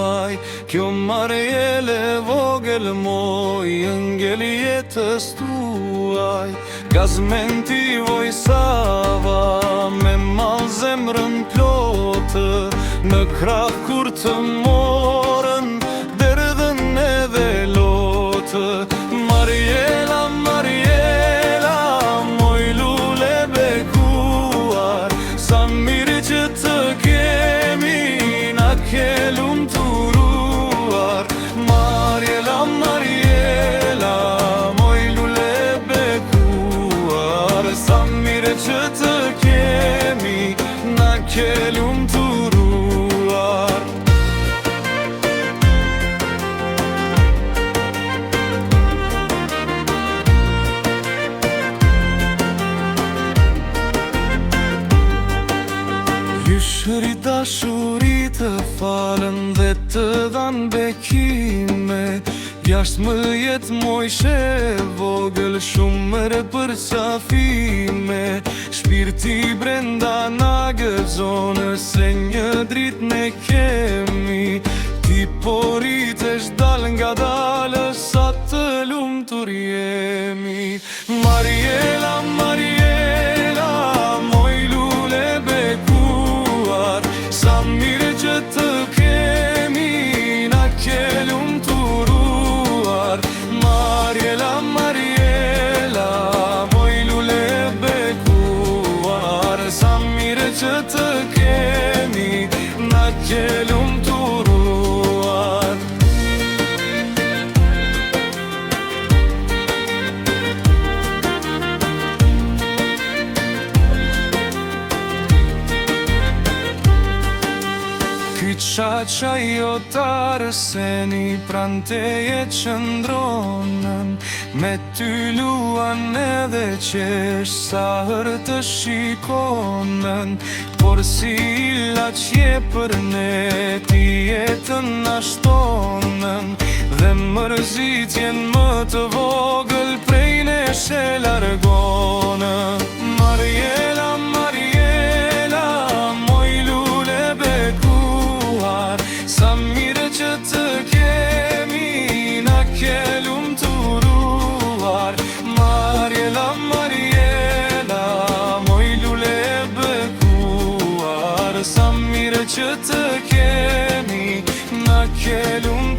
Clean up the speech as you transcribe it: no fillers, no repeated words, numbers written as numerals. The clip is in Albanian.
muaj. Kjo marjele vogël moj, ëngel jetës tuaj. Gazmenti vojsava, me mal zemrën plotë, në krah kur të morën, derdhën edhe lotë. Marjela, Marjela, moj lule bekuar, sa mirë që të kemi, na ke lumturuar. Marjela, Marjela, moj lule bekuar, sa mirë që të kemi, na ke lumturuar. Shëri dashuri të falën dhe të dhanë bekime, jashtë më jetë moj vogël, shumë mërë për qafime. Shpirti brenda na gëzonë, se një dritë ne kemi. Ti poritesh dal nga dalë, sa të lumtur jemi. Marjela, Marjela, moj lule bekuar, sa mirë që të kemi, na ke lumturuar. Marjela, Marjela, moj lule bekuar, sa mirë që të kemi, na ke lumturuar. Qa jo tarë seni, pran teje qëndronën, me ty luan edhe qesh, sa hërë të shikonën. Por si ilaç je për ne, ti jetën ashtonën, dhe mërzitjen më të vogël prej neshe largonën. Marjela, Marjela, moj lule bekuar, sa mirë që të kemi, na ke lumturuar. Marjela, Marjela, moj lule bekuar, sa mirë që të kemi, na ke lumturuar.